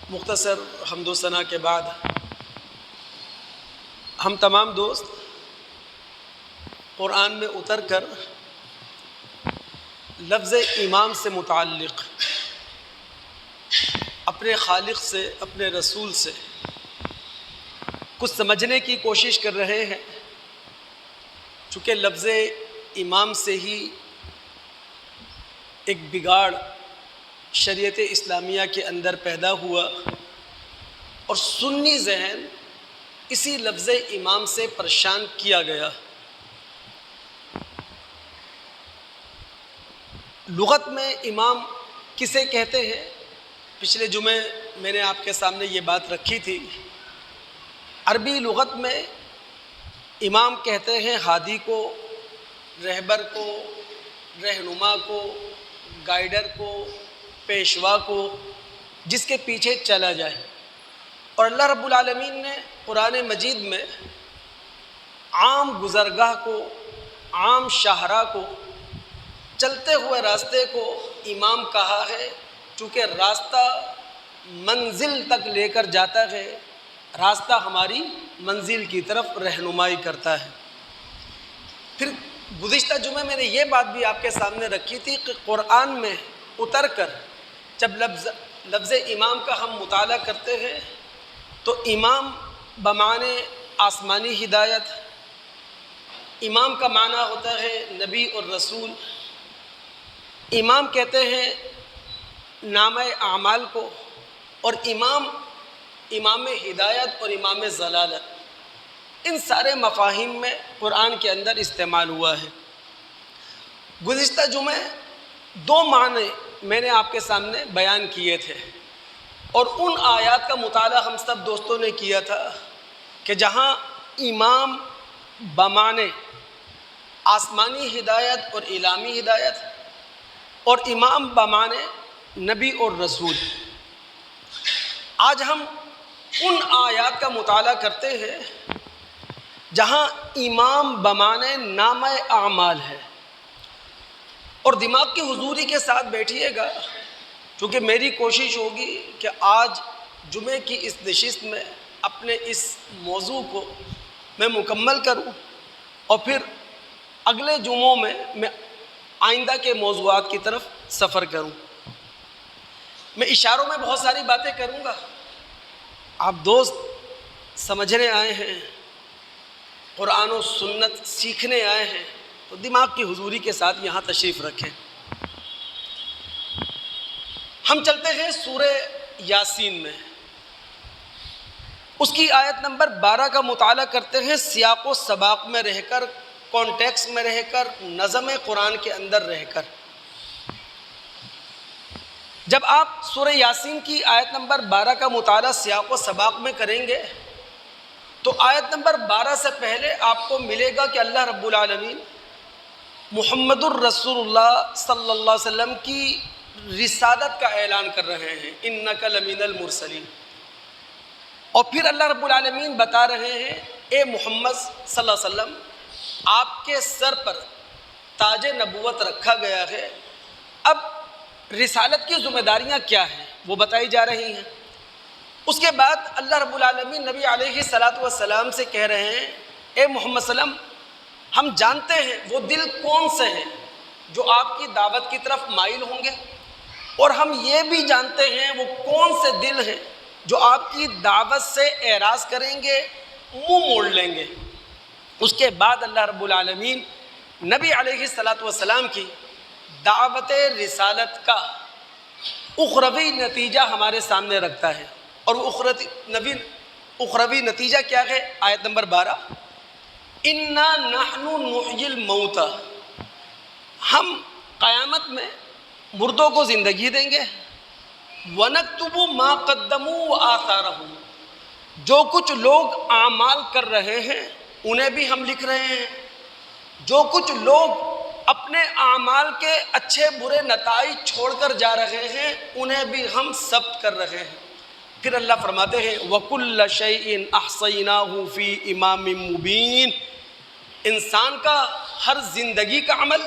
مختصر حمد و ثنا کے بعد ہم تمام دوست قرآن میں اتر کر لفظ امام سے متعلق اپنے خالق سے، اپنے رسول سے کچھ سمجھنے کی کوشش کر رہے ہیں، چونکہ لفظ امام سے ہی ایک بگاڑ شریعت اسلامیہ کے اندر پیدا ہوا اور سنی ذہن اسی لفظ امام سے پریشان کیا گیا۔ لغت میں امام کسے کہتے ہیں؟ پچھلے جمعے میں نے آپ کے سامنے یہ بات رکھی تھی۔ عربی لغت میں امام کہتے ہیں ہادی کو، رہبر کو، رہنما کو، گائیڈر کو، پیشوا کو، جس کے پیچھے چلا جائے۔ اور اللہ رب العالمین نے قرآن مجید میں عام گزرگاہ کو، عام شاہراہ کو، چلتے ہوئے راستے کو امام کہا ہے، چونکہ راستہ منزل تک لے کر جاتا ہے، راستہ ہماری منزل کی طرف رہنمائی کرتا ہے۔ پھر گزشتہ جمعے میں نے یہ بات بھی آپ کے سامنے رکھی تھی کہ قرآن میں اتر کر جب لفظ امام کا ہم مطالعہ کرتے ہیں تو امام بمعنی آسمانی ہدایت، امام کا معنی ہوتا ہے نبی اور رسول، امام کہتے ہیں نامہ اعمال کو، اور امام ہدایت اور امام ضلالت، ان سارے مفاہیم میں قرآن کے اندر استعمال ہوا ہے۔ گزشتہ جمعے دو معنی میں نے آپ کے سامنے بیان کیے تھے، اور ان آیات کا مطالعہ ہم سب دوستوں نے کیا تھا کہ جہاں امام بمعنی آسمانی ہدایت اور الہامی ہدایت، اور امام بمعنی نبی اور رسول۔ آج ہم ان آیات کا مطالعہ کرتے ہیں جہاں امام بمعنی نامہ اعمال ہے۔ اور دماغ کی حضوری کے ساتھ بیٹھیے گا، چونکہ میری کوشش ہوگی کہ آج جمعے کی اس نشست میں اپنے اس موضوع کو میں مکمل کروں، اور پھر اگلے جمعوں میں آئندہ کے موضوعات کی طرف سفر کروں۔ میں اشاروں میں بہت ساری باتیں کروں گا، آپ دوست سمجھنے آئے ہیں، قرآن و سنت سیکھنے آئے ہیں، تو دماغ کی حضوری کے ساتھ یہاں تشریف رکھیں۔ ہم چلتے ہیں سورہ یاسین میں، اس کی آیت نمبر 12 کا مطالعہ کرتے ہیں، سیاق و سباق میں رہ کر، کانٹیکس میں رہ کر، نظم قرآن کے اندر رہ کر۔ جب آپ سورہ یاسین کی آیت نمبر 12 کا مطالعہ سیاق و سباق میں کریں گے تو آیت نمبر 12 سے پہلے آپ کو ملے گا کہ اللہ رب العالمین محمد الرسول اللہ صلی اللہ علیہ وسلم کی رسالت کا اعلان کر رہے ہیں، انک لمن المرسلین۔ اور پھر اللہ رب العالمین بتا رہے ہیں اے محمد صلی اللہ علیہ وسلم، آپ کے سر پر تاج نبوت رکھا گیا ہے، اب رسالت کی ذمہ داریاں کیا ہیں وہ بتائی جا رہی ہیں۔ اس کے بعد اللہ رب العالمین نبی علیہ السلام سے کہہ رہے ہیں اے محمد صلی اللہ علیہ وسلم، ہم جانتے ہیں وہ دل کون سے ہیں جو آپ کی دعوت کی طرف مائل ہوں گے، اور ہم یہ بھی جانتے ہیں وہ کون سے دل ہیں جو آپ کی دعوت سے اعراض کریں گے، منہ موڑ لیں گے۔ اس کے بعد اللہ رب العالمین نبی علیہ السلام کی دعوت رسالت کا اخروی نتیجہ ہمارے سامنے رکھتا ہے، اور وہ اخروی نتیجہ کیا ہے؟ آیت نمبر 12، اِنَّا نَحْنُ نُحْيِي الْمَوْتَى، ہم قیامت میں مردوں کو زندگی دیں گے، وَنَكْتُبُ مَا قَدَّمُوا وَآثَارَهُمْ، جو کچھ لوگ اعمال کر رہے ہیں انہیں بھی ہم لکھ رہے ہیں، جو کچھ لوگ اپنے اعمال کے اچھے برے نتائج چھوڑ کر جا رہے ہیں انہیں بھی ہم ثبت کر رہے ہیں۔ پھر اللہ فرماتے ہیں وَكُلَّ شَيْءٍ أَحْصَيْنَاهُ فِي إِمَامٍ مُبِينٍ، انسان کا ہر زندگی کا عمل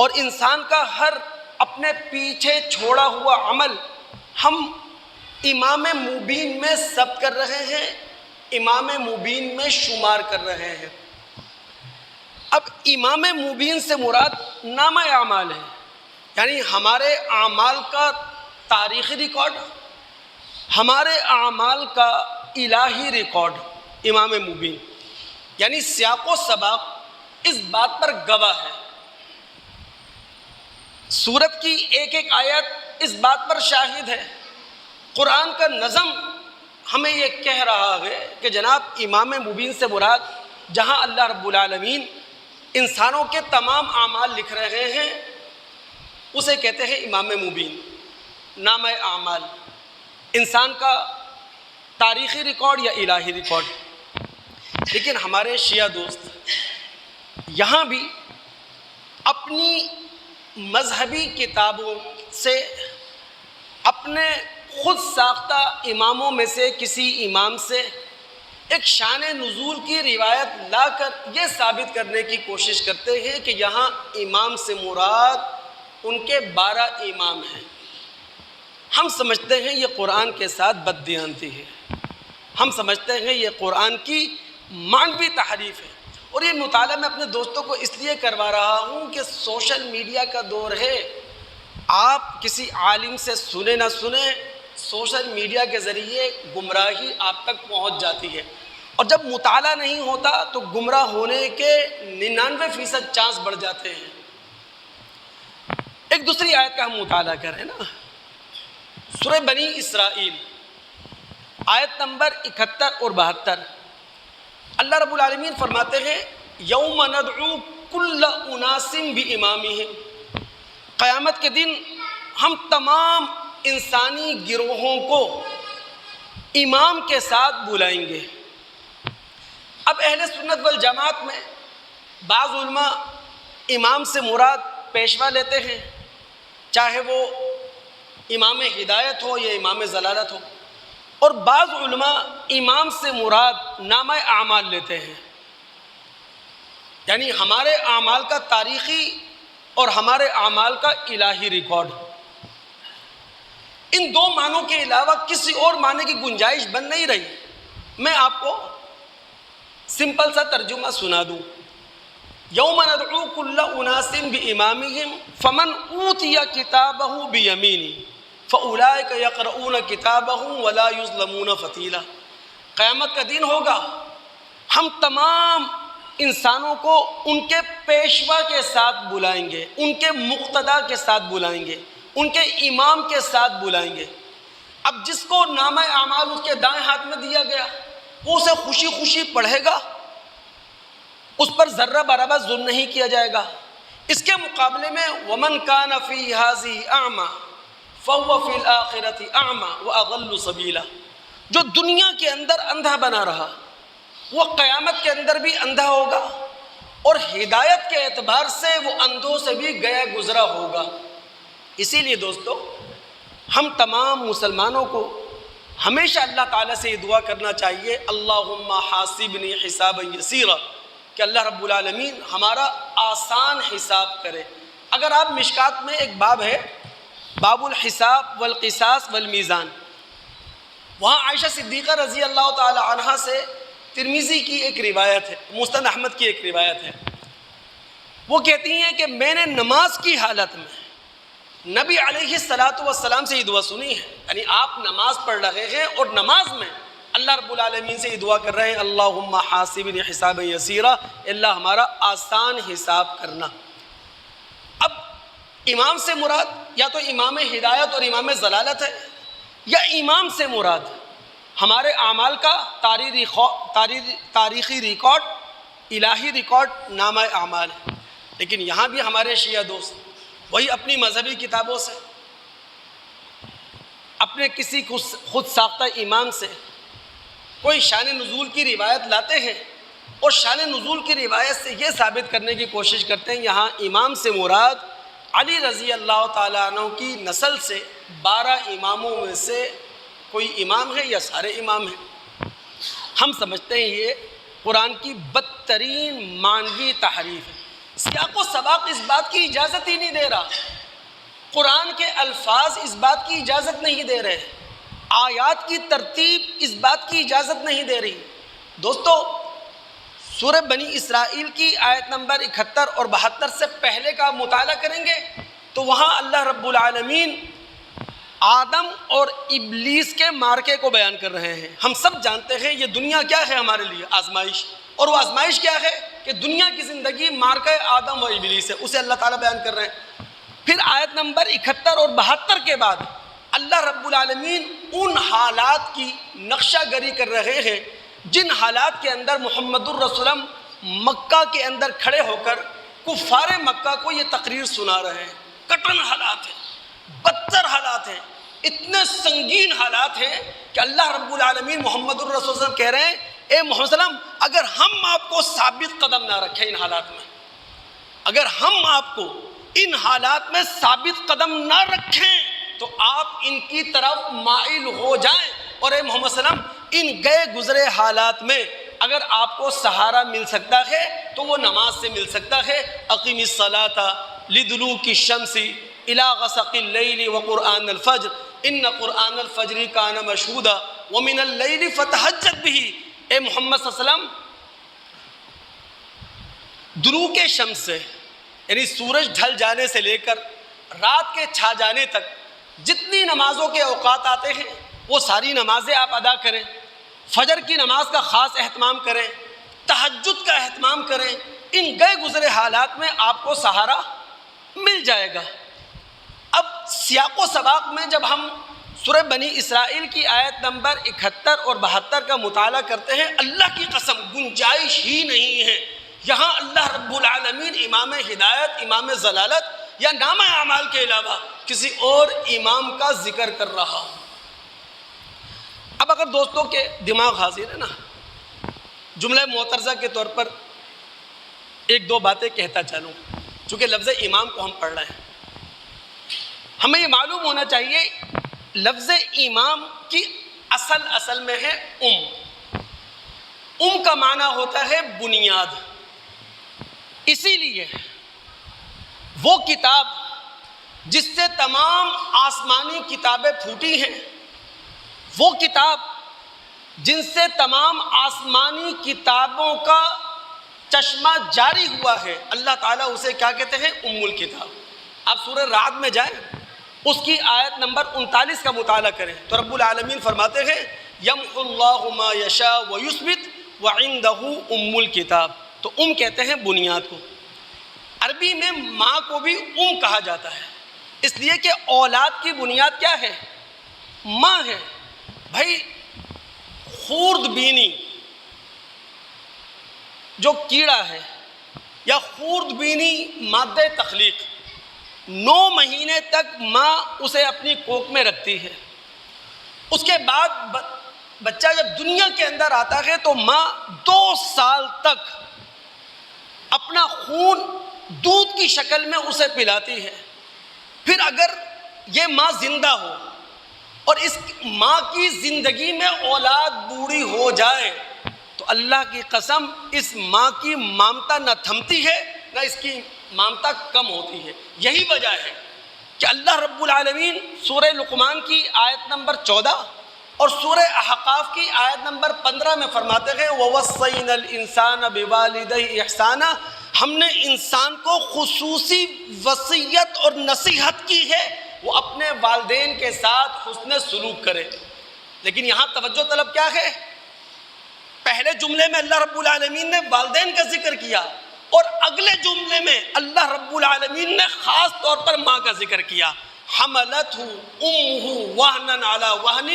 اور انسان کا ہر اپنے پیچھے چھوڑا ہوا عمل ہم امام مبین میں ثبت کر رہے ہیں، امام مبین میں شمار کر رہے ہیں۔ اب امام مبین سے مراد نامہ اعمال ہے، یعنی ہمارے اعمال کا تاریخی ریکارڈ، ہمارے اعمال کا الہی ریکارڈ امام مبین، یعنی سیاق و سباق اس بات پر گواہ ہے۔ سورت کی ایک ایک آیت اس بات پر شاہد ہے، قرآن کا نظم ہمیں یہ کہہ رہا ہے کہ جناب امام مبین سے مراد جہاں اللہ رب العالمین انسانوں کے تمام اعمال لکھ رہے ہیں اسے کہتے ہیں امام مبین، نامہ اعمال، انسان کا تاریخی ریکارڈ یا الہی ریکارڈ۔ لیکن ہمارے شیعہ دوست یہاں بھی اپنی مذہبی کتابوں سے اپنے خود ساختہ اماموں میں سے کسی امام سے ایک شان نزول کی روایت لا کر یہ ثابت کرنے کی کوشش کرتے ہیں کہ یہاں امام سے مراد ان کے 12 امام ہیں۔ ہم سمجھتے ہیں یہ قرآن کے ساتھ بددیانتی ہے، ہم سمجھتے ہیں یہ قرآن کی معنوی تحریف ہے، اور یہ مطالعہ میں اپنے دوستوں کو اس لیے کروا رہا ہوں کہ سوشل میڈیا کا دور ہے، آپ کسی عالم سے سنیں نہ سنیں، سوشل میڈیا کے ذریعے گمراہی آپ تک پہنچ جاتی ہے، اور جب مطالعہ نہیں ہوتا تو گمراہ ہونے کے 99% چانس بڑھ جاتے ہیں۔ ایک دوسری آیت کا ہم مطالعہ کریں نا، سورہ بنی اسرائیل آیت نمبر 71 اور 72، اللہ رب العالمین فرماتے ہیں یوم ندعو کل اناس بامامہم، قیامت کے دن ہم تمام انسانی گروہوں کو امام کے ساتھ بلائیں گے۔ اب اہل سنت والجماعت میں بعض علماء امام سے مراد پیشوا لیتے ہیں، چاہے وہ امام ہدایت ہو یا امام ضلالت ہو، اور بعض علماء امام سے مراد نامہ اعمال لیتے ہیں، یعنی ہمارے اعمال کا تاریخی اور ہمارے اعمال کا الہی ریکارڈ۔ ان دو معنوں کے علاوہ کسی اور معنی کی گنجائش بن نہیں رہی۔ میں آپ کو سمپل سا ترجمہ سنا دوں، یوم ندعو کل اناس بامامہم فمن اوتی کتابہ بیمینہ فاولئک یقرؤون کتابہم ولا یظلمون فتیلا۔ قیامت کا دن ہوگا، ہم تمام انسانوں کو ان کے پیشوا کے ساتھ بلائیں گے، ان کے مقتدا کے ساتھ بلائیں گے، ان کے امام کے ساتھ بلائیں گے۔ اب جس کو نامہ اعمال اس کے دائیں ہاتھ میں دیا گیا وہ اسے خوشی خوشی پڑھے گا، اس پر ذرہ برابر ظلم نہیں کیا جائے گا۔ اس کے مقابلے میں ومن کان فی ہذہ اعمی فہو فی الآخرۃ اعمی واضل سبیلا، جو دنیا کے اندر اندھا بنا رہا وہ قیامت کے اندر بھی اندھا ہوگا، اور ہدایت کے اعتبار سے وہ اندھوں سے بھی گیا گزرا ہوگا۔ اسی لیے دوستو ہم تمام مسلمانوں کو ہمیشہ اللہ تعالیٰ سے یہ دعا کرنا چاہیے اللہم حاسبنی حسابا یسیرا، کہ اللہ رب العالمین ہمارا آسان حساب کرے۔ اگر آپ مشکات میں ایک باب ہے باب الحساب والقصاص والمیزان، وہاں عائشہ صدیقہ رضی اللہ تعالی عنہا سے ترمذی کی ایک روایت ہے، مسند احمد کی ایک روایت ہے، وہ کہتی ہیں کہ میں نے نماز کی حالت میں نبی علیہ السلام سے یہ دعا سنی ہے، یعنی آپ نماز پڑھ رہے ہیں اور نماز میں اللہ رب العالمین سے یہ دعا کر رہے ہیں اللہم حاسبنی حسابا یسیرا، اللہ ہمارا آسان حساب کرنا۔ اب امام سے مراد یا تو امام ہدایت اور امام ضلالت ہے، یا امام سے مراد ہمارے اعمال کا تاریخی ریکارڈ، الہی ریکارڈ نامہ اعمال ہے۔ لیکن یہاں بھی ہمارے شیعہ دوست وہی اپنی مذہبی کتابوں سے، اپنے کسی خود ساختہ امام سے کوئی شان نزول کی روایت لاتے ہیں، اور شان نزول کی روایت سے یہ ثابت کرنے کی کوشش کرتے ہیں یہاں امام سے مراد علی رضی اللہ تعالیٰ عنہ کی نسل سے 12 اماموں میں سے کوئی امام ہے یا سارے امام ہیں۔ ہم سمجھتے ہیں یہ قرآن کی بدترین معنوی تحریف ہے۔ سیاق و سباق اس بات کی اجازت ہی نہیں دے رہا، قرآن کے الفاظ اس بات کی اجازت نہیں دے رہے آیات کی ترتیب اس بات کی اجازت نہیں دے رہی۔ دوستو سورہ بنی اسرائیل کی آیت نمبر 71 اور 72 سے پہلے کا مطالعہ کریں گے تو وہاں اللہ رب العالمین آدم اور ابلیس کے مارکے کو بیان کر رہے ہیں۔ ہم سب جانتے ہیں یہ دنیا کیا ہے ہمارے لیے، آزمائش، اور وہ آزمائش کیا ہے کہ دنیا کی زندگی مارکے آدم و ابلیس ہے، اسے اللہ تعالیٰ بیان کر رہے ہیں۔ پھر آیت نمبر 71 اور 72 کے بعد اللہ رب العالمین ان حالات کی نقشہ گری کر رہے ہیں جن حالات کے اندر محمد الرسول مکہ کے اندر کھڑے ہو کر کفار مکہ کو یہ تقریر سنا رہے ہیں۔ کٹن حالات ہیں، بدتر حالات ہیں، اتنے سنگین حالات ہیں کہ اللہ رب العالمین محمد الرسول صلی اللہ علیہ وسلم کہہ رہے ہیں اے محمد صلی اللہ علیہ وسلم اگر ہم آپ کو ثابت قدم نہ رکھیں ان حالات میں، اگر ہم آپ کو ان حالات میں ثابت قدم نہ رکھیں تو آپ ان کی طرف مائل ہو جائیں، اور اے محمد صلی اللہ علیہ وسلم ان گئے گزرے حالات میں اگر آپ کو سہارا مل سکتا ہے تو وہ نماز سے مل سکتا ہے۔ اقیم الصلاۃ لدلوک الشمس الی غسق اللیل وقرآن الفجر ان قرآن الفجر کان مشہودا ومن اللیل فتہجد بہ۔ اے محمد صلی اللہ علیہ وسلم دلوک شمس سے یعنی سورج ڈھل جانے سے لے کر رات کے چھا جانے تک جتنی نمازوں کے اوقات آتے ہیں وہ ساری نمازیں آپ ادا کریں، فجر کی نماز کا خاص اہتمام کریں، تہجد کا اہتمام کریں، ان گئے گزرے حالات میں آپ کو سہارا مل جائے گا۔ اب سیاق و سباق میں جب ہم سورہ بنی اسرائیل کی آیت نمبر 71 اور 72 کا مطالعہ کرتے ہیں، اللہ کی قسم گنجائش ہی نہیں ہے یہاں اللہ رب العالمین امام ہدایت، امام ضلالت یا نامہ اعمال کے علاوہ کسی اور امام کا ذکر کر رہا ہوں۔ اب اگر دوستوں کے دماغ حاضر ہے نا، جملہ معترضہ کے طور پر ایک دو باتیں کہتا چلوں، چونکہ لفظ امام کو ہم پڑھ رہے ہیں، ہمیں یہ معلوم ہونا چاہیے لفظ امام کی اصل میں ہے ام کا معنی ہوتا ہے بنیاد۔ اسی لیے وہ کتاب جس سے تمام آسمانی کتابیں پھوٹی ہیں، وہ کتاب جن سے تمام آسمانی کتابوں کا چشمہ جاری ہوا ہے، اللہ تعالیٰ اسے کیا کہتے ہیں؟ ام الکتاب۔ آپ سورہ رعد میں جائیں، اس کی آیت نمبر 39 کا مطالعہ کریں تو رب العالمین فرماتے ہیں یمحو اللہ ما یشاء ویثبت وعندہ ام الکتاب۔ تو ام کہتے ہیں بنیاد کو۔ عربی میں ماں کو بھی ام کہا جاتا ہے، اس لیے کہ اولاد کی بنیاد کیا ہے؟ ماں ہے۔ بھائی خورد بینی جو کیڑا ہے یا خورد بینی مادہ تخلیق، 9 مہینے تک ماں اسے اپنی کوکھ میں رکھتی ہے، اس کے بعد بچہ جب دنیا کے اندر آتا ہے تو ماں 2 سال تک اپنا خون دودھ کی شکل میں اسے پلاتی ہے۔ پھر اگر یہ ماں زندہ ہو اور اس ماں کی زندگی میں اولاد بوڑھی ہو جائے تو اللہ کی قسم اس ماں کی مامتا نہ تھمتی ہے نہ اس کی مامتا کم ہوتی ہے۔ یہی وجہ ہے کہ اللہ رب العالمین سورہ لقمان کی آیت نمبر 14 اور سورہ احقاف کی آیت نمبر 15 میں فرماتے ہیں وَوَصَّيْنَا الْإِنسَانَ بِوَالِدَيْهِ إِحْسَانًا، ہم نے انسان کو خصوصی وصیت اور نصیحت کی ہے وہ اپنے والدین کے ساتھ حسن سلوک کرے۔ لیکن یہاں توجہ طلب کیا ہے؟ پہلے جملے میں اللہ رب العالمین نے والدین کا ذکر کیا اور اگلے جملے میں اللہ رب العالمین نے خاص طور پر ماں کا ذکر کیا۔ حملتہ امہ وہنا علی وہن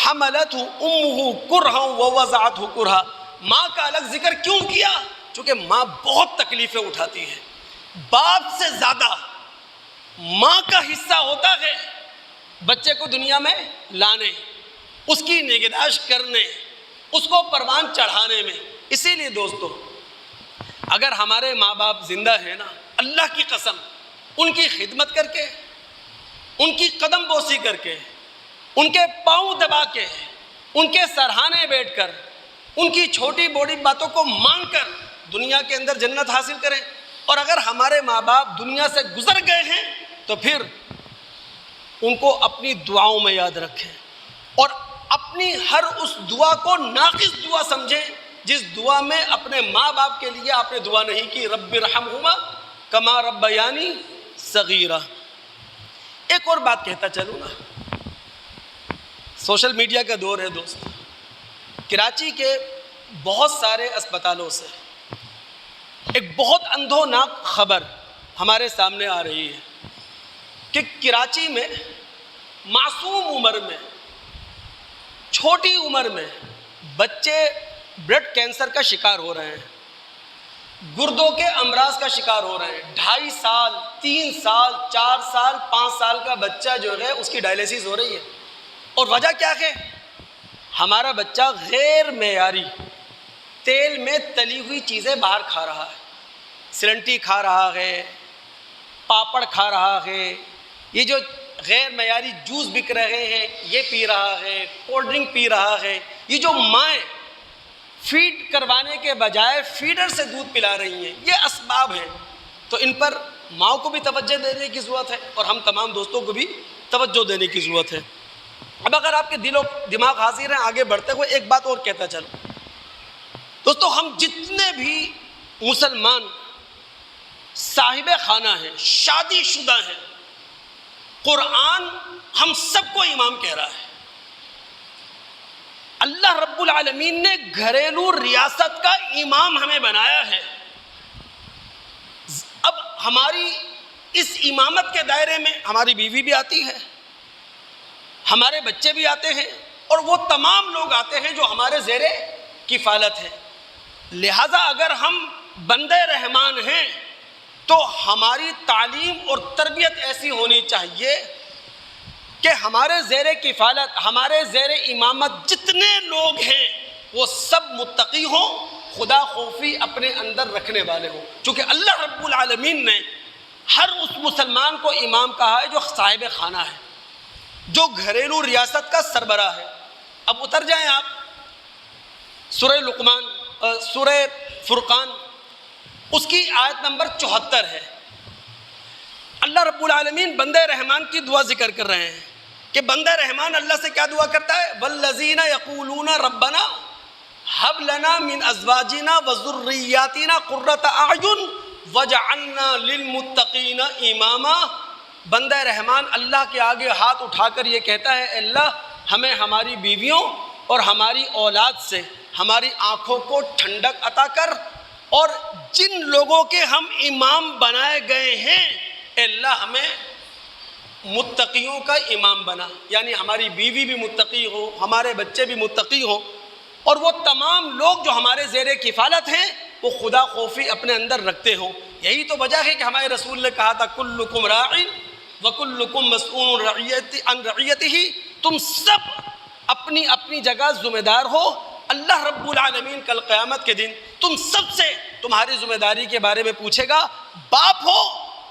حملتہ امہ کرہا ووضعتہ کرہا۔ ماں کا الگ ذکر کیوں کیا؟ چونکہ ماں بہت تکلیفیں اٹھاتی ہے، باپ سے زیادہ ماں کا حصہ ہوتا ہے بچے کو دنیا میں لانے، اس کی نگہداشت کرنے، اس کو پروان چڑھانے میں۔ اسی لیے دوستو اگر ہمارے ماں باپ زندہ ہیں نا، اللہ کی قسم ان کی خدمت کر کے، ان کی قدم بوسی کر کے، ان کے پاؤں دبا کے، ان کے سرہانے بیٹھ کر، ان کی چھوٹی بوڑی باتوں کو مان کر دنیا کے اندر جنت حاصل کریں۔ اور اگر ہمارے ماں باپ دنیا سے گزر گئے ہیں تو پھر ان کو اپنی دعاؤں میں یاد رکھیں، اور اپنی ہر اس دعا کو ناقص دعا سمجھیں جس دعا میں اپنے ماں باپ کے لیے آپ نے دعا نہیں کی، رب ارحمہما کما ربیانی صغیرہ۔ ایک اور بات کہتا چلوں نا، سوشل میڈیا کا دور ہے دوست، کراچی کے بہت سارے اسپتالوں سے ایک بہت اندھوناک خبر ہمارے سامنے آ رہی ہے کہ کراچی میں معصوم عمر میں، چھوٹی عمر میں بچے بلڈ کینسر کا شکار ہو رہے ہیں، گردوں کے امراض کا شکار ہو رہے ہیں۔ 2.5 سال، 3 سال، 4 سال، 5 سال کا بچہ جو ہے اس کی ڈائلیسس ہو رہی ہے، اور وجہ کیا ہے؟ ہمارا بچہ غیر معیاری تیل میں تلی ہوئی چیزیں باہر کھا رہا ہے، سلنٹی کھا رہا ہے، پاپڑ کھا رہا ہے، یہ جو غیر معیاری جوس بک رہے ہیں یہ پی رہا ہے، کولڈ ڈرنک پی رہا ہے۔ یہ جو مائیں فیڈ کروانے کے بجائے فیڈر سے دودھ پلا رہی ہیں، یہ اسباب ہیں۔ تو ان پر ماں کو بھی توجہ دینے کی ضرورت ہے اور ہم تمام دوستوں کو بھی توجہ دینے کی ضرورت ہے۔ اب اگر آپ کے دل و دماغ حاضر ہیں، آگے بڑھتے ہوئے ایک بات اور کہتا چلوں دوستو، ہم جتنے بھی مسلمان صاحب خانہ ہیں، شادی شدہ ہیں، قرآن ہم سب کو امام کہہ رہا ہے۔ اللہ رب العالمین نے گھریلو ریاست کا امام ہمیں بنایا ہے۔ اب ہماری اس امامت کے دائرے میں ہماری بیوی بھی آتی ہے، ہمارے بچے بھی آتے ہیں، اور وہ تمام لوگ آتے ہیں جو ہمارے زیر کفالت ہیں۔ لہذا اگر ہم بندے رحمان ہیں تو ہماری تعلیم اور تربیت ایسی ہونی چاہیے کہ ہمارے زیر کفالت، ہمارے زیر امامت جتنے لوگ ہیں وہ سب متقی ہوں، خدا خوفی اپنے اندر رکھنے والے ہوں، چونکہ اللہ رب العالمین نے ہر اس مسلمان کو امام کہا ہے جو صاحب خانہ ہے، جو گھریلو ریاست کا سربراہ ہے۔ اب اتر جائیں آپ سورہ لقمان، سورہ فرقان، اس کی آیت نمبر 74 ہے۔ اللہ رب العالمین بندے رحمان کی دعا ذکر کر رہے ہیں کہ بندہ رحمان اللہ سے کیا دعا کرتا ہے؟ والذین یقولون ربنا ہب لنا من ازواجنا وذریاتنا قرۃ اعین واجعلنا للمتقین اماما۔ بندہ رحمان اللہ کے آگے ہاتھ اٹھا کر یہ کہتا ہے، اللہ ہمیں ہماری بیویوں اور ہماری اولاد سے ہماری آنکھوں کو ٹھنڈک عطا کر، اور جن لوگوں کے ہم امام بنائے گئے ہیں اللہ ہمیں متقیوں کا امام بنا، یعنی ہماری بیوی بھی متقی ہو، ہمارے بچے بھی متقی ہوں، اور وہ تمام لوگ جو ہمارے زیر کفالت ہیں وہ خدا خوفی اپنے اندر رکھتے ہوں۔ یہی تو وجہ ہے کہ ہمارے رسول نے کہا تھا کلکم راع وکلکم مسئول عن رعیتہ، تم سب اپنی اپنی جگہ ذمہ دار ہو۔ اللہ رب العالمین کل قیامت کے دن تم سب سے تمہاری ذمہ داری کے بارے میں پوچھے گا۔ باپ ہو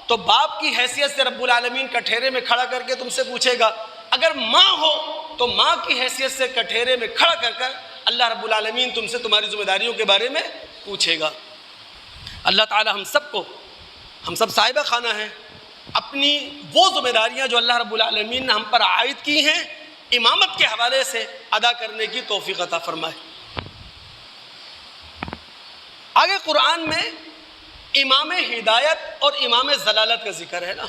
تو باپ کی حیثیت سے رب العالمین کٹہرے میں کھڑا کر کے تم سے پوچھے گا، اگر ماں ہو تو ماں کی حیثیت سے کٹہرے میں کھڑا کر کر اللہ رب العالمین تم سے تمہاری ذمہ داریوں کے بارے میں پوچھے گا۔ اللہ تعالی ہم سب صاحب خانہ ہیں، اپنی وہ ذمہ داریاں جو اللہ رب العالمین نے ہم پر عائد کی ہیں امامت کے حوالے سے ادا کرنے کی توفیق عطا فرمائے۔ آگے قرآن میں امام ہدایت اور امام ضلالت کا ذکر ہے نا،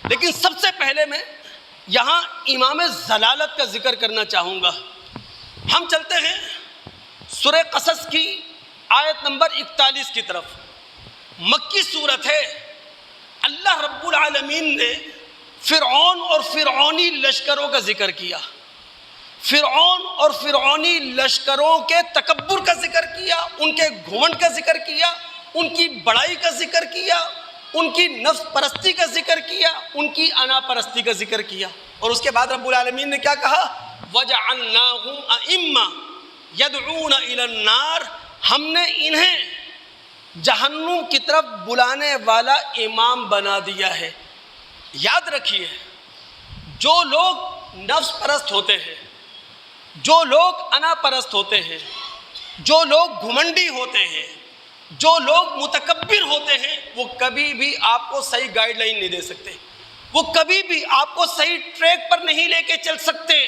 لیکن سب سے پہلے میں یہاں امام ضلالت کا ذکر کرنا چاہوں گا۔ ہم چلتے ہیں سورہ قصص کی آیت نمبر 41 کی طرف۔ مکی صورت ہے۔ اللہ رب العالمین نے فرعون اور فرعونی لشکروں کا ذکر کیا، فرعون اور فرعونی لشکروں کے تکبر کا ذکر کیا، ان کے گھمنڈ کا ذکر کیا، ان کی بڑائی کا ذکر کیا، ان کی نفس پرستی کا ذکر کیا، ان کی انا پرستی کا ذکر کیا، اور اس کے بعد رب العالمین نے کیا کہا؟ وَجَعَلْنَاهُمْ أَئِمَّةً يَدْعُونَ إِلَى النَّارِ، ہم نے انہیں جہنم کی طرف بلانے والا امام بنا دیا ہے۔ یاد رکھیے، جو لوگ نفس پرست ہوتے ہیں، جو لوگ انا پرست ہوتے ہیں، جو لوگ گھمنڈی ہوتے ہیں، جو لوگ متکبر ہوتے ہیں، وہ کبھی بھی آپ کو صحیح گائیڈ لائن نہیں دے سکتے، وہ کبھی بھی آپ کو صحیح ٹریک پر نہیں لے کے چل سکتے۔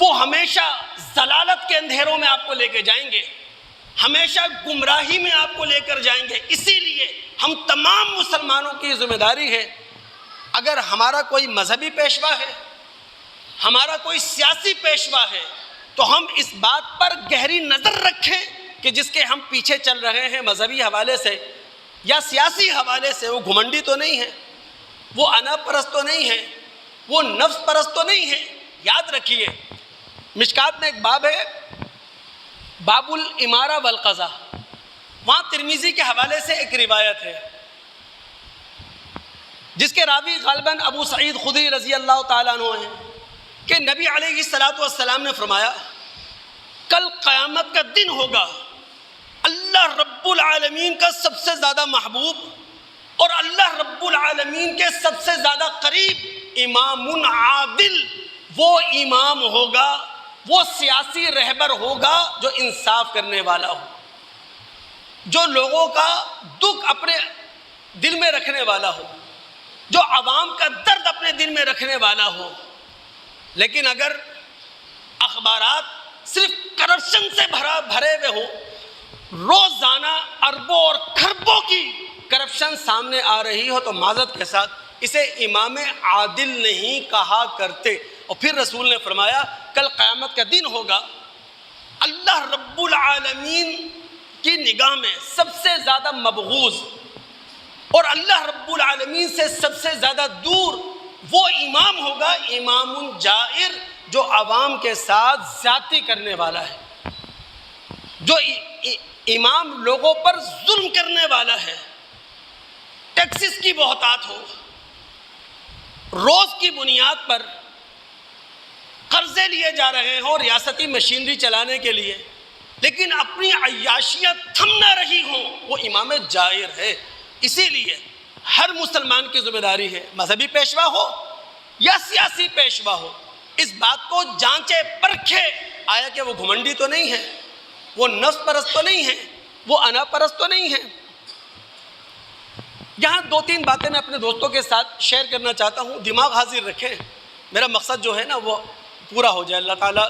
وہ ہمیشہ ضلالت کے اندھیروں میں آپ کو لے کے جائیں گے، ہمیشہ گمراہی میں آپ کو لے کر جائیں گے۔ اسی لیے ہم تمام مسلمانوں کی ذمہ داری ہے، اگر ہمارا کوئی مذہبی پیشوا ہے، ہمارا کوئی سیاسی پیشوا ہے، تو ہم اس بات پر گہری نظر رکھیں کہ جس کے ہم پیچھے چل رہے ہیں مذہبی حوالے سے یا سیاسی حوالے سے، وہ گھمنڈی تو نہیں ہے، وہ انا پرست تو نہیں ہے، وہ نفس پرست تو نہیں ہے۔ یاد رکھیے، مشکات میں ایک باب ہے، باب الامارہ والقضاء، وہاں ترمذی کے حوالے سے ایک روایت ہے جس کے راوی غالباً ابو سعید خدری رضی اللہ تعالیٰ عنہ ہیں، کہ نبی علیہ الصلوۃ والسلام نے فرمایا کل قیامت کا دن ہوگا، اللہ رب العالمین کا سب سے زیادہ محبوب اور اللہ رب العالمین کے سب سے زیادہ قریب امام عادل، وہ امام ہوگا، وہ سیاسی رہبر ہوگا جو انصاف کرنے والا ہو، جو لوگوں کا دکھ اپنے دل میں رکھنے والا ہو، جو عوام کا درد اپنے دل میں رکھنے والا ہو۔ لیکن اگر اخبارات صرف کرپشن سے بھرے ہوئے ہوں، روزانہ اربوں اور کھربوں کی کرپشن سامنے آ رہی ہو، تو معذرت کے ساتھ اسے امام عادل نہیں کہا کرتے۔ اور پھر رسول نے فرمایا کل قیامت کا دن ہوگا، اللہ رب العالمین کی نگاہ میں سب سے زیادہ مبغوض اور اللہ رب العالمین سے سب سے زیادہ دور وہ امام ہوگا، امام جائر، جو عوام کے ساتھ زیادتی کرنے والا ہے، جو امام لوگوں پر ظلم کرنے والا ہے، ٹیکسز کی بہتات ہو، روز کی بنیاد پر قرضے لیے جا رہے ہوں ریاستی مشینری چلانے کے لیے، لیکن اپنی عیاشیاں تھم نہ رہی ہوں، وہ امام جائر ہے۔ اسی لیے ہر مسلمان کی ذمہ داری ہے، مذہبی پیشوا ہو یا سیاسی پیشوا ہو، اس بات کو جانچے پرکھے، آیا کہ وہ گھمنڈی تو نہیں ہے، وہ نفس پرست تو نہیں ہے، وہ انا پرست تو نہیں ہے۔ یہاں دو تین باتیں میں اپنے دوستوں کے ساتھ شیئر کرنا چاہتا ہوں، دماغ حاضر رکھیں، میرا مقصد جو ہے نا وہ پورا ہو جائے اللہ تعالیٰ۔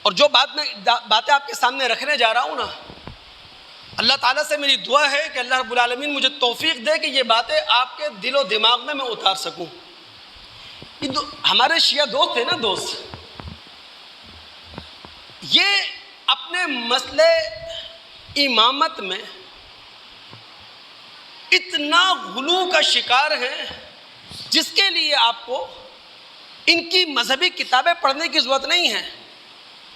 اور جو باتیں آپ کے سامنے رکھنے جا رہا ہوں نا، اللہ تعالیٰ سے میری دعا ہے کہ اللہ رب العالمین مجھے توفیق دے کہ یہ باتیں آپ کے دل و دماغ میں اتار سکوں۔ ہمارے شیعہ دوست ہیں نا، دوست، یہ اپنے مسئلے امامت میں اتنا غلو کا شکار ہیں جس کے لیے آپ کو ان کی مذہبی کتابیں پڑھنے کی ضرورت نہیں ہے،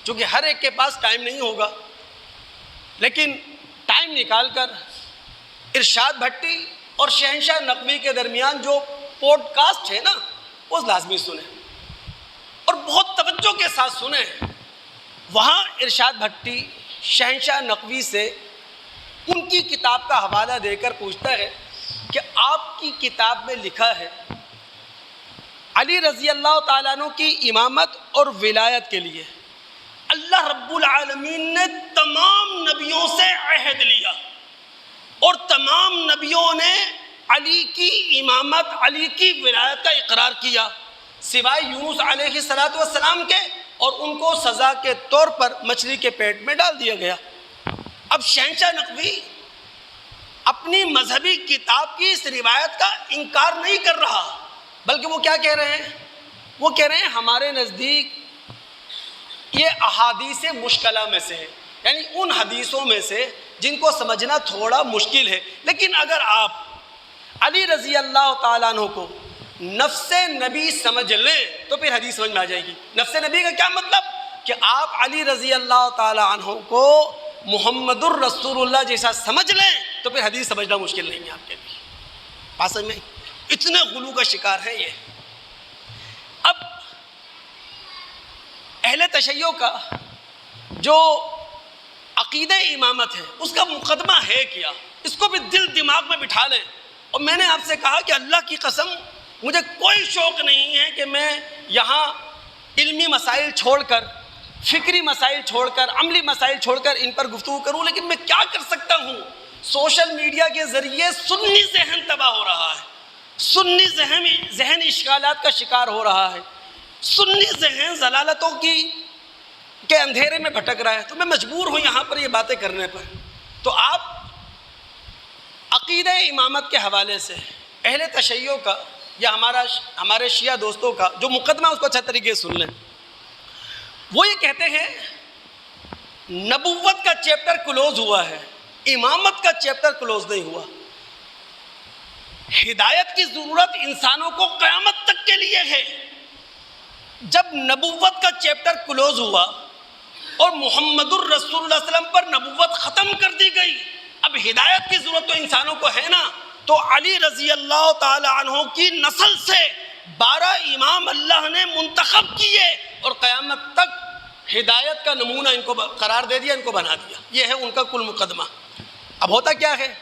چونکہ ہر ایک کے پاس ٹائم نہیں ہوگا، لیکن ٹائم نکال کر ارشاد بھٹی اور شہنشاہ نقوی کے درمیان جو پوڈ کاسٹ ہے نا، وہ لازمی سنیں اور بہت توجہ کے ساتھ سنیں۔ وہاں ارشاد بھٹی شہنشاہ نقوی سے ان کی کتاب کا حوالہ دے کر پوچھتا ہے کہ آپ کی کتاب میں لکھا ہے علی رضی اللہ تعالیٰ عنہ کی امامت اور ولایت کے لیے اللہ رب العالمین نے تمام نبیوں سے عہد لیا اور تمام نبیوں نے علی کی امامت، علی کی ولایت کا اقرار کیا، سوائے یونس علیہ السلام کے، اور ان کو سزا کے طور پر مچھلی کے پیٹ میں ڈال دیا گیا۔ اب شہنشاہ نقوی اپنی مذہبی کتاب کی اس روایت کا انکار نہیں کر رہا، بلکہ وہ کیا کہہ رہے ہیں؟ وہ کہہ رہے ہیں ہمارے نزدیک یہ احادیث مشکلہ میں سے ہے، یعنی ان حدیثوں میں سے جن کو سمجھنا تھوڑا مشکل ہے، لیکن اگر آپ علی رضی اللہ تعالیٰ عنہ کو نفس نبی سمجھ لیں تو پھر حدیث سمجھ میں آ جائے گی۔ نفس نبی کا کیا مطلب؟ کہ آپ علی رضی اللہ تعالیٰ عنہ کو محمد الرسول اللہ جیسا سمجھ لیں تو پھر حدیث سمجھنا مشکل نہیں ہے آپ کے لیے۔ بات سمجھ میں؟ اتنے غلو کا شکار ہے یہ۔ اب اہل تشیع کا جو عقیدہ امامت ہے اس کا مقدمہ ہے کیا، اس کو بھی دل دماغ میں بٹھا لیں۔ اور میں نے آپ سے کہا کہ اللہ کی قسم مجھے کوئی شوق نہیں ہے کہ میں یہاں علمی مسائل چھوڑ کر، فکری مسائل چھوڑ کر، عملی مسائل چھوڑ کر ان پر گفتگو کروں، لیکن میں کیا کر سکتا ہوں؟ سوشل میڈیا کے ذریعے سنی ذہن تباہ ہو رہا ہے، سنی ذہن اشکالات کا شکار ہو رہا ہے، سنی ذہن ضلالتوں کی کہ اندھیرے میں بھٹک رہا ہے، تو میں مجبور ہوں یہاں پر یہ باتیں کرنے پر۔ تو آپ عقیدہ امامت کے حوالے سے اہل تشیع کا یا ہمارے شیعہ دوستوں کا جو مقدمہ اس کو اچھا طریقے سے سن لیں۔ وہ یہ کہتے ہیں نبوت کا چیپٹر کلوز ہوا ہے، امامت کا چیپٹر کلوز نہیں ہوا۔ ہدایت کی ضرورت انسانوں کو قیامت تک کے لیے ہے۔ جب نبوت کا چیپٹر کلوز ہوا اور محمد الرسول اللہ علیہ وسلم پر نبوت ختم کر دی گئی، اب ہدایت کی ضرورت تو انسانوں کو ہے نا، تو علی رضی اللہ تعالی عنہ کی نسل سے 12 امام اللہ نے منتخب کیے اور قیامت تک ہدایت کا نمونہ ان کو قرار دے دیا، ان کو بنا دیا۔ یہ ہے ان کا کل مقدمہ۔ اب ہوتا کیا ہے،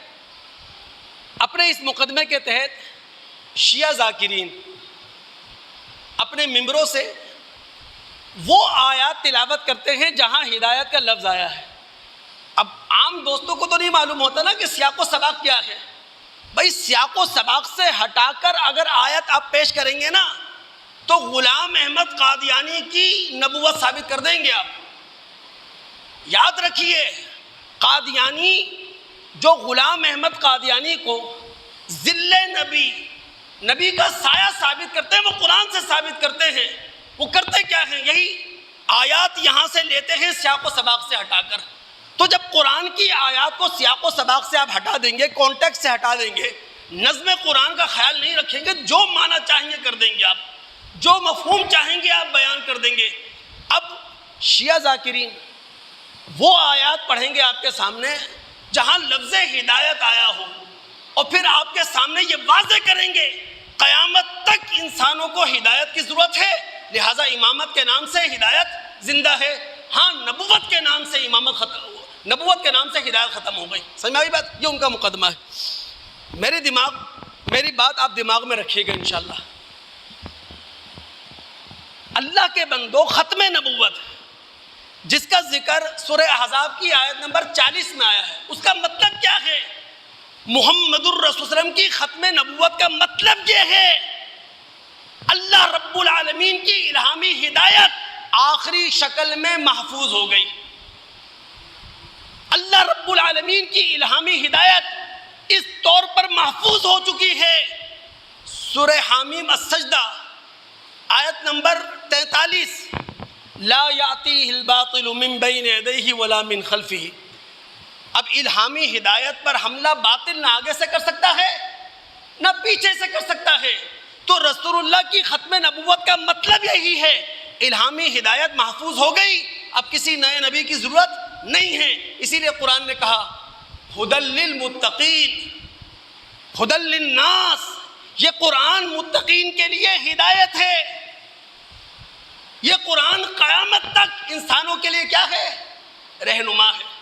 اپنے اس مقدمے کے تحت شیعہ ذاکرین اپنے ممبروں سے وہ آیات تلاوت کرتے ہیں جہاں ہدایت کا لفظ آیا ہے۔ اب عام دوستوں کو تو نہیں معلوم ہوتا نا کہ سیاق و سباق کیا ہے۔ بھائی سیاق و سباق سے ہٹا کر اگر آیت آپ پیش کریں گے نا تو غلام احمد قادیانی کی نبوت ثابت کر دیں گے آپ۔ یاد رکھیے، قادیانی جو غلام احمد قادیانی کو ذل نبی کا سایہ ثابت کرتے ہیں، وہ قرآن سے ثابت کرتے ہیں۔ وہ کرتے کیا ہیں، یہی آیات یہاں سے لیتے ہیں سیاق و سباق سے ہٹا کر۔ تو جب قرآن کی آیات کو سیاق و سباق سے آپ ہٹا دیں گے، کانٹیکسٹ سے ہٹا دیں گے، نظم قرآن کا خیال نہیں رکھیں گے، جو معنی چاہیں گے کر دیں گے آپ، جو مفہوم چاہیں گے آپ بیان کر دیں گے۔ اب شیعہ ذاکرین وہ آیات پڑھیں گے آپ کے سامنے جہاں لفظ ہدایت آیا ہو، اور پھر آپ کے سامنے یہ واضح کریں گے قیامت تک انسانوں کو ہدایت کی ضرورت ہے، لہٰذا امامت کے نام سے ہدایت زندہ ہے۔ ہاں نبوت کے نام سے امامت ختم، نبوت کے نام سے ہدایت ختم ہو گئی۔ سمجھ میں آئی بات؟ یہ ان کا مقدمہ ہے۔ میری بات آپ دماغ میں رکھیے گا انشاءاللہ۔ اللہ کے بندو، ختم نبوت جس کا ذکر سورہ احزاب کی آیت نمبر 40 میں آیا ہے، اس کا مطلب کیا ہے؟ محمد الرسول صلی اللہ علیہ وسلم کی ختم نبوت کا مطلب یہ ہے اللہ رب العالمین کی الہامی ہدایت آخری شکل میں محفوظ ہو گئی۔ اللہ رب العالمین کی الہامی ہدایت اس طور پر محفوظ ہو چکی ہے، سورہ حامیم السجدہ آیت نمبر 43، لا یأتیہ الباطل من بین یدیہ ولا من خلفہ۔ اب الہامی ہدایت پر حملہ باطل نہ آگے سے کر سکتا ہے نہ پیچھے سے کر سکتا ہے۔ تو رسول اللہ کی ختم نبوت کا مطلب یہی ہے، الہامی ہدایت محفوظ ہو گئی، اب کسی نئے نبی کی ضرورت نہیں ہے۔ اسی لیے قرآن نے کہا ھدی للمتقین، ھدی للناس، یہ قرآن متقین کے لیے ہدایت ہے۔ یہ قرآن قیامت تک انسانوں کے لیے کیا ہے؟ رہنما ہے۔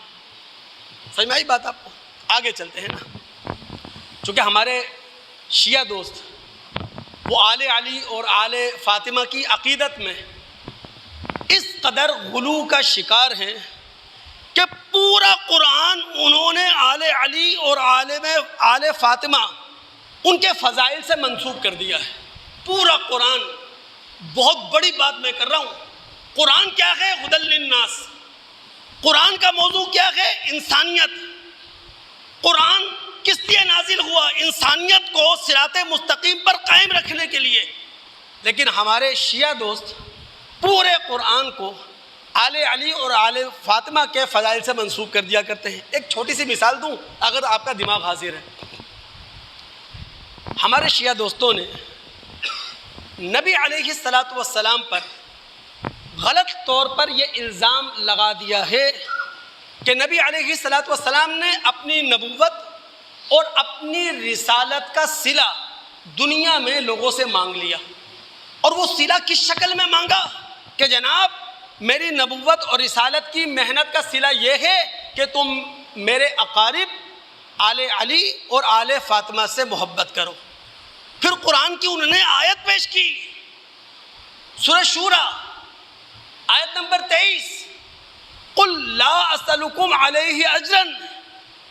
سمجھ میں آئی بات آپ کو؟ آگے چلتے ہیں نا، چونکہ ہمارے شیعہ دوست وہ آل علی اور آل فاطمہ کی عقیدت میں اس قدر غلو کا شکار ہیں کہ پورا قرآن انہوں نے آل علی اور آل فاطمہ ان کے فضائل سے منسوب کر دیا ہے۔ پورا قرآن، بہت بڑی بات میں کر رہا ہوں، قرآن کیا ہے؟ ھدی للناس۔ قرآن کا موضوع کیا ہے؟ انسانیت۔ قرآن کس لیے نازل ہوا؟ انسانیت کو صراط مستقیم پر قائم رکھنے کے لیے۔ لیکن ہمارے شیعہ دوست پورے قرآن کو آل علی اور آل فاطمہ کے فضائل سے منسوب کر دیا کرتے ہیں۔ ایک چھوٹی سی مثال دوں اگر آپ کا دماغ حاضر ہے۔ ہمارے شیعہ دوستوں نے نبی علیہ الصلاۃ والسلام پر غلط طور پر یہ الزام لگا دیا ہے کہ نبی علیہ الصلاۃ والسلام نے اپنی نبوت اور اپنی رسالت کا صلہ دنیا میں لوگوں سے مانگ لیا۔ اور وہ صلہ کس شکل میں مانگا کہ جناب میری نبوت اور رسالت کی محنت کا صلہ یہ ہے کہ تم میرے اقارب آل علی اور آل فاطمہ سے محبت کرو۔ پھر قرآن کی انہوں نے آیت پیش کی، سورہ شورى آیت نمبر 23، قل لا اسألکم علیہ اجرا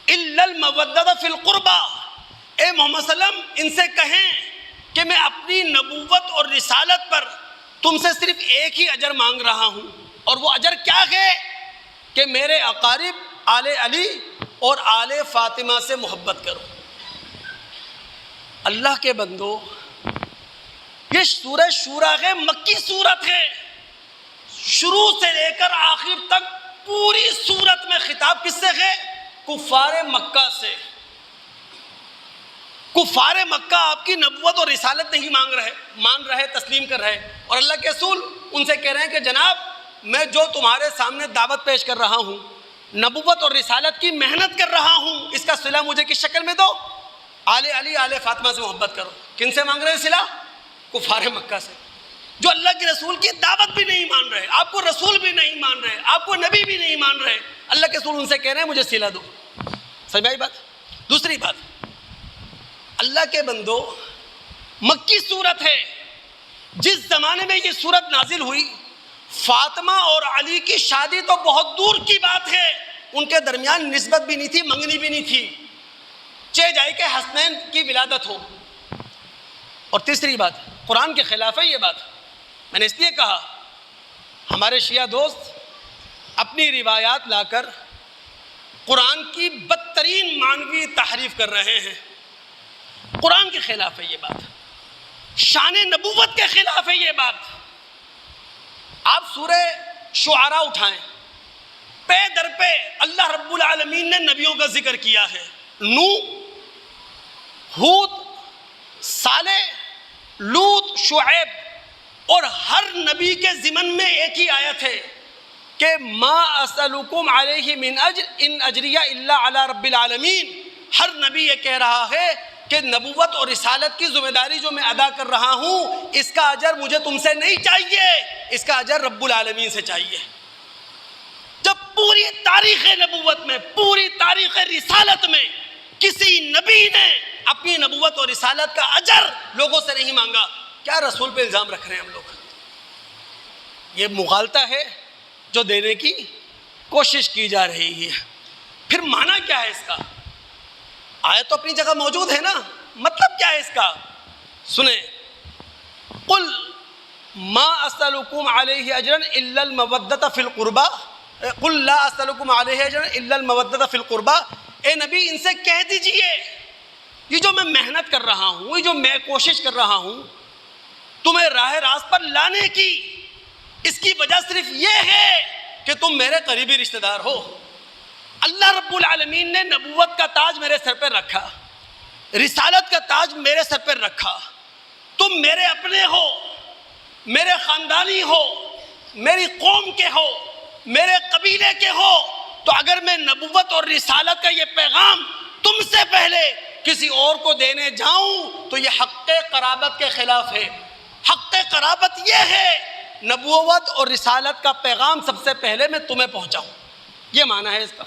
الا المودۃ فی القربى۔ اے محمد صلی اللہ علیہ وسلم ان سے کہیں کہ میں اپنی نبوت اور رسالت پر تم سے صرف ایک ہی اجر مانگ رہا ہوں، اور وہ اجر کیا ہے کہ میرے اقارب آل علی اور آل فاطمہ سے محبت کرو۔ اللہ کے بندو، یہ سورہ شورا ہے، مکی سورت ہے، شروع سے لے کر آخر تک پوری سورت میں خطاب کس سے ہے؟ کفار مکہ سے۔ کفار مکہ آپ کی نبوت اور رسالت نہیں مان رہے، تسلیم کر رہے، اور اللہ کے رسول ان سے کہہ رہے ہیں کہ جناب میں جو تمہارے سامنے دعوت پیش کر رہا ہوں، نبوت اور رسالت کی محنت کر رہا ہوں، اس کا صلہ مجھے کس شکل میں دو؟ آل علی آل فاطمہ سے محبت کرو۔ کن سے مانگ رہے ہیں صلہ؟ کفار مکہ سے، جو اللہ کے رسول کی دعوت بھی نہیں مان رہے، آپ کو رسول بھی نہیں مان رہے، آپ کو نبی بھی نہیں مان رہے، اللہ کے رسول ان سے کہہ رہے ہیں مجھے صلہ دو۔ سمجھ آئی بات؟ دوسری بات، اللہ کے بندو، مکی صورت ہے، جس زمانے میں یہ صورت نازل ہوئی، فاطمہ اور علی کی شادی تو بہت دور کی بات ہے، ان کے درمیان نسبت بھی نہیں تھی، منگنی بھی نہیں تھی، چہ جائے کہ حسنین کی ولادت ہو۔ اور تیسری بات، قرآن کے خلاف ہے یہ بات۔ میں نے اس لیے کہا ہمارے شیعہ دوست اپنی روایات لا کر قرآن کی بدترین معنوی تحریف کر رہے ہیں، قرآن کے خلاف ہے یہ بات، شان نبوت کے خلاف ہے یہ بات۔ آپ سورہ شعراء اٹھائیں، پے در پہ اللہ رب العالمین نے نبیوں کا ذکر کیا ہے، نوح، ہود، صالح، لوط، شعیب، اور ہر نبی کے ضمن میں ایک ہی آیت ہے کہ ما اسألکم علیہ من اجر ان اجریہ الا علی رب العالمین۔ ہر نبی یہ کہہ رہا ہے کہ نبوت اور رسالت کی ذمہ داری جو میں ادا کر رہا ہوں، اس کا اجر مجھے تم سے نہیں چاہیے، اس کا اجر رب العالمین سے چاہیے۔ جب پوری تاریخ نبوت میں، پوری تاریخ رسالت میں کسی نبی نے اپنی نبوت اور رسالت کا اجر لوگوں سے نہیں مانگا، کیا رسول پہ الزام رکھ رہے ہیں ہم لوگ؟ یہ مغالطہ ہے جو دینے کی کوشش کی جا رہی ہے۔ پھر معنی کیا ہے اس کا؟ آیت تو اپنی جگہ موجود ہے نا، مطلب کیا ہے اس کا؟ سنیں، قل ما اسألکم علیہ اجرا الا المودۃ فی القربى، قل لا اسألکم علیہ اجرا الا المودۃ فی القربى۔ اے نبی ان سے کہہ دیجئے یہ جو میں محنت کر رہا ہوں، یہ جو میں کوشش کر رہا ہوں تمہیں راہ راست پر لانے کی، اس کی وجہ صرف یہ ہے کہ تم میرے قریبی رشتہ دار ہو۔ اللہ رب العالمین نے نبوت کا تاج میرے سر پر رکھا، رسالت کا تاج میرے سر پر رکھا، تم میرے اپنے ہو، میرے خاندانی ہو، میری قوم کے ہو، میرے قبیلے کے ہو، تو اگر میں نبوت اور رسالت کا یہ پیغام تم سے پہلے کسی اور کو دینے جاؤں تو یہ حق قرابت کے خلاف ہے۔ حق قرابت یہ ہے نبوت اور رسالت کا پیغام سب سے پہلے میں تمہیں پہنچاؤں، یہ معنی ہے اس کا۔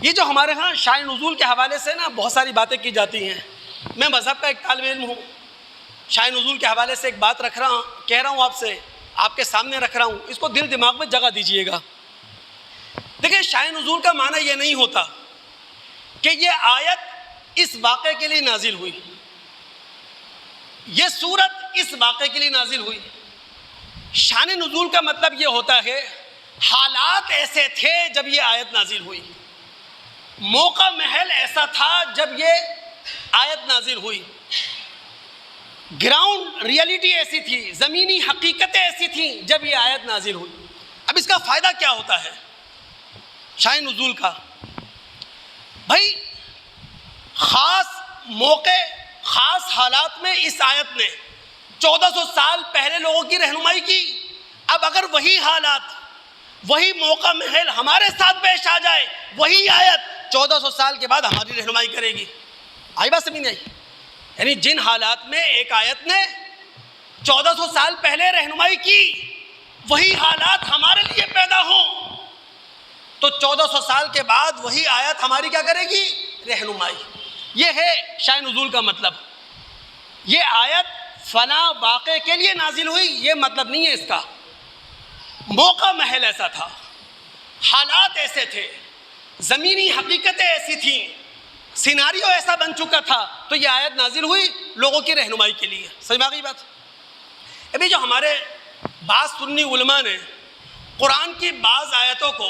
یہ جو ہمارے ہاں شان نزول کے حوالے سے نا بہت ساری باتیں کی جاتی ہیں، میں مذہب کا ایک طالب علم ہوں، شان نزول کے حوالے سے ایک بات کہہ رہا ہوں آپ سے، آپ کے سامنے رکھ رہا ہوں، اس کو دل دماغ میں جگہ دیجئے گا۔ دیکھیں، شان نزول کا معنی یہ نہیں ہوتا کہ یہ آیت اس واقعے کے لیے نازل ہوئی، یہ سورت اس واقعے کے لیے نازل ہوئی۔ شان نزول کا مطلب یہ ہوتا ہے حالات ایسے تھے جب یہ آیت نازل ہوئی، موقع محل ایسا تھا جب یہ آیت نازل ہوئی، گراؤنڈ ریئلٹی ایسی تھی، زمینی حقیقتیں ایسی تھیں جب یہ آیت نازل ہوئی۔ اب اس کا فائدہ کیا ہوتا ہے شان نزول کا؟ بھائی خاص موقع، خاص حالات میں اس آیت نے 1400 سال پہلے لوگوں کی رہنمائی کی۔ اب اگر وہی حالات، وہی موقع محل ہمارے ساتھ پیش آ جائے، وہی آیت 1400 سال کے بعد ہماری رہنمائی کرے گی۔ آئی بات سمجھ نہیں آئی؟ یعنی جن حالات میں ایک آیت نے 1400 سال پہلے رہنمائی کی، وہی حالات ہمارے لیے پیدا ہوں تو 1400 سال کے بعد وہی آیت ہماری کیا کرے گی؟ رہنمائی۔ یہ ہے شان نزول کا مطلب۔ یہ آیت فلاں واقعے کے لیے نازل ہوئی یہ مطلب نہیں ہے اس کا، موقع محل ایسا تھا، حالات ایسے تھے، زمینی حقیقتیں ایسی تھیں، سیناریو ایسا بن چکا تھا تو یہ آیت نازل ہوئی لوگوں کی رہنمائی کے لیے۔ سمجھ میں آ گئی بات؟ ابھی جو ہمارے بعض سنی علماء نے قرآن کی بعض آیتوں کو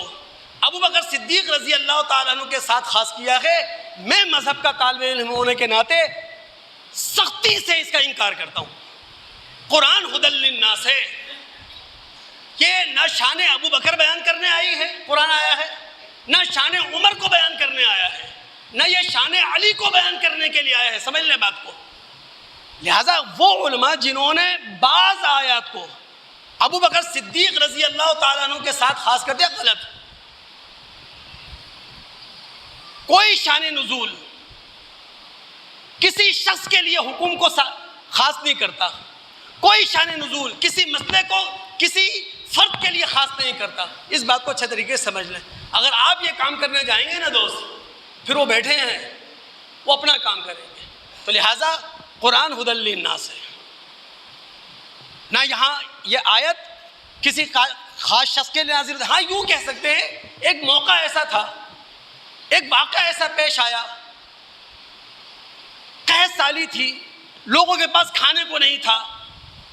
ابو بکر صدیق رضی اللہ تعالیٰ عنہ کے ساتھ خاص کیا ہے، میں مذہب کا طالب علم ہونے کے ناطے سختی سے اس کا انکار کرتا ہوں۔ قرآن ہدی للناس ہے، یہ نہ شان ابو بکر بیان کرنے آئی ہے قرآن آیا ہے، نہ شان عمر کو بیان کرنے آیا ہے، نہ یہ شان علی کو بیان کرنے کے لیے آیا ہے، سمجھ لیں بات کو۔ لہٰذا وہ علماء جنہوں نے بعض آیات کو ابو بکر صدیق رضی اللہ تعالیٰ عنہ کے ساتھ خاص کر دیا، غلط۔ کوئی شان نزول کسی شخص کے لیے حکم کو خاص نہیں کرتا، کوئی شان نزول کسی مسئلے کو کسی فرد کے لیے خاص نہیں کرتا۔ اس بات کو اچھے طریقے سے سمجھ لیں۔ اگر آپ یہ کام کرنے جائیں گے نا دوست، پھر وہ بیٹھے ہیں وہ اپنا کام کریں گے۔ تو لہٰذا قرآن ہدی للناس ہے، نہ یہاں یہ آیت کسی خاص شخص کے لیے نازل۔ ہاں یوں کہہ سکتے ہیں ایک موقع ایسا تھا، ایک واقعہ ایسا پیش آیا، قحط سالی تھی، لوگوں کے پاس کھانے کو نہیں تھا،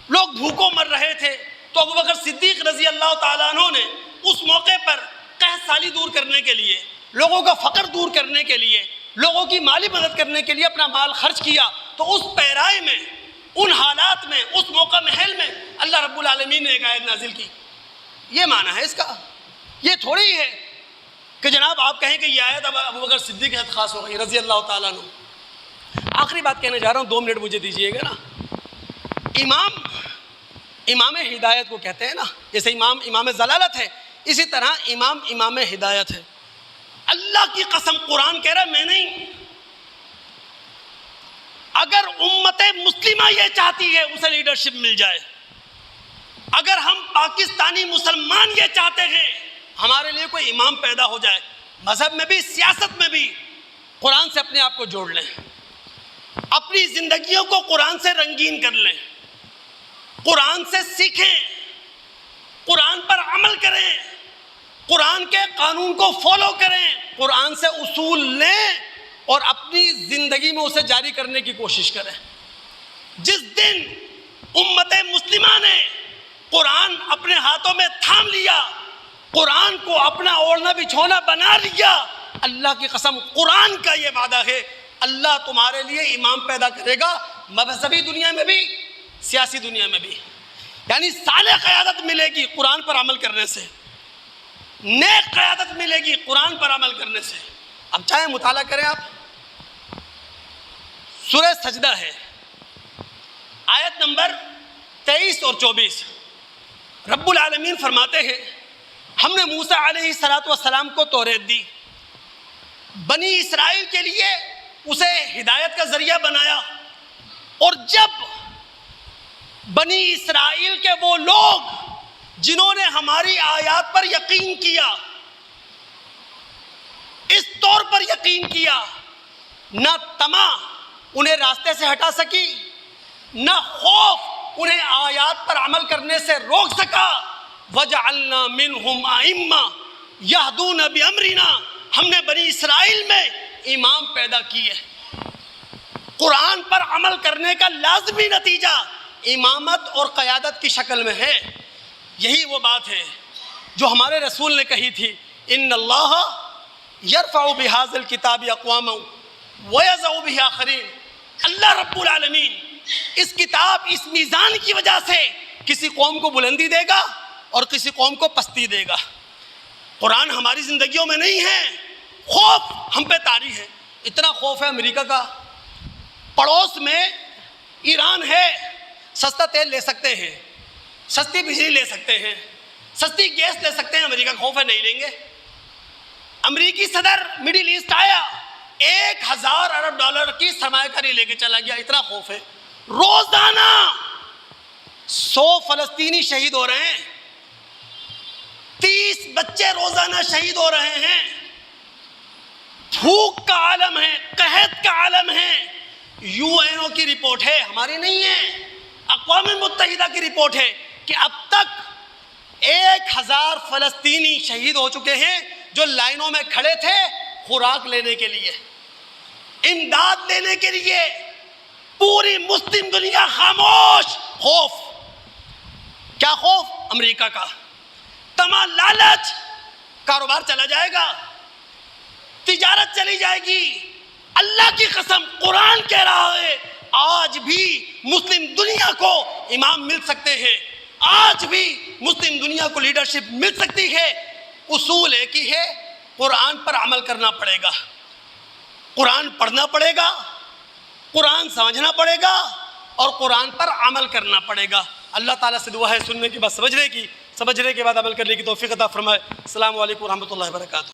لوگ بھوکوں مر رہے تھے، تو ابو بکر صدیق رضی اللہ تعالیٰ عنہ نے اس موقع پر قحط سالی دور کرنے کے لیے، لوگوں کا فقر دور کرنے کے لیے، لوگوں کی مالی مدد کرنے کے لیے اپنا مال خرچ کیا۔ تو اس پیرائی میں، ان حالات میں، اس موقع محل میں اللہ رب العالمین نے ایک آیت نازل کی۔ یہ معنی ہے اس کا، یہ تھوڑی ہے کہ جناب آپ کہیں کہ یہ آیت اب ابو بکر صدیق کے ساتھ خاص ہو گئی رضی اللہ تعالیٰ عنہ۔ آخری بات کہنے جا رہا ہوں، 2 منٹ مجھے دیجئے گا نا۔ امام ہدایت کو کہتے ہیں نا، جیسے امام ضلالت ہے، اسی طرح امام ہدایت ہے۔ اللہ کی قسم قرآن کہہ رہا ہے میں نہیں، اگر امت مسلمہ یہ چاہتی ہے اسے لیڈرشپ مل جائے، اگر ہم پاکستانی مسلمان یہ چاہتے ہیں ہمارے لیے کوئی امام پیدا ہو جائے، مذہب میں بھی سیاست میں بھی، قرآن سے اپنے آپ کو جوڑ لیں، اپنی زندگیوں کو قرآن سے رنگین کر لیں، قرآن سے سیکھیں، قرآن پر عمل کریں، قرآن کے قانون کو فالو کریں، قرآن سے اصول لیں اور اپنی زندگی میں اسے جاری کرنے کی کوشش کریں۔ جس دن امت مسلمہ نے قرآن اپنے ہاتھوں میں تھام لیا، قرآن کو اپنا اوڑھنا بچھونا بنا لیا، اللہ کی قسم قرآن کا یہ وعدہ ہے اللہ تمہارے لیے امام پیدا کرے گا، مذہبی دنیا میں بھی سیاسی دنیا میں بھی۔ یعنی صالح قیادت ملے گی قرآن پر عمل کرنے سے، نیک قیادت ملے گی قرآن پر عمل کرنے سے۔ اب چاہے مطالعہ کریں آپ، سورہ سجدہ ہے، آیت نمبر 23 اور 24، رب العالمین فرماتے ہیں ہم نے موسیٰ علیہ السلام کو توریت دی، بنی اسرائیل کے لیے اسے ہدایت کا ذریعہ بنایا، اور جب بنی اسرائیل کے وہ لوگ جنہوں نے ہماری آیات پر یقین کیا، اس طور پر یقین کیا، نہ طمع انہیں راستے سے ہٹا سکی، نہ خوف انہیں آیات پر عمل کرنے سے روک سکا، وَجَعَلْنَا مِنْهُمْ أَئِمَّةً يَهْدُونَ بِأَمْرِنَا، ہم نے بنی اسرائیل میں امام پیدا کیے۔ قرآن پر عمل کرنے کا لازمی نتیجہ امامت اور قیادت کی شکل میں ہے۔ یہی وہ بات ہے جو ہمارے رسول نے کہی تھی، ان اللہ یرفع بہذا الکتاب اقواما ویضع بہ آخرین، اللہ رب العالمین اس کتاب، اس میزان کی وجہ سے کسی قوم کو بلندی دے گا اور کسی قوم کو پستی دے گا۔ قرآن ہماری زندگیوں میں نہیں ہے، خوف ہم پہ طاری ہے، اتنا خوف ہے امریکہ کا، پڑوس میں ایران ہے، سستا تیل لے سکتے ہیں، سستی بجلی لے سکتے ہیں، سستی گیس لے سکتے ہیں، امریکہ کا خوف ہے نہیں لیں گے۔ امریکی صدر مڈل ایسٹ آیا، 1000 ارب ڈالر کی سرمایہ کاری لے کے چلا گیا، اتنا خوف ہے۔ روزانہ 100 فلسطینی شہید ہو رہے ہیں، 30 بچے روزانہ شہید ہو رہے ہیں، بھوک کا عالم ہے، قحط کا عالم ہے۔ UN کی رپورٹ ہے، ہماری نہیں ہے، اقوام متحدہ کی رپورٹ ہے کہ اب تک 1000 فلسطینی شہید ہو چکے ہیں جو لائنوں میں کھڑے تھے خوراک لینے کے لیے، امداد لینے کے لیے۔ پوری مسلم دنیا خاموش، خوف۔ کیا خوف؟ امریکہ کا. طمع، لالچ، کاروبار چلا جائے گا، تجارت چلی جائے گی. اللہ کی قسم قرآن کہہ رہا ہے آج بھی مسلم دنیا کو امام مل سکتے ہیں، آج بھی مسلم دنیا کو لیڈرشپ مل سکتی ہے. اصول ایک ہی ہے، قرآن پر عمل کرنا پڑے گا، قرآن پڑھنا پڑے گا، قرآن سمجھنا پڑے گا اور قرآن پر عمل کرنا پڑے گا. اللہ تعالیٰ سے دعا ہے سننے کے بعد سمجھنے کی، سمجھنے کے بعد عمل کرنے کی توفیق عطا فرمائے. السلام علیکم ورحمۃ اللہ وبرکاتہ.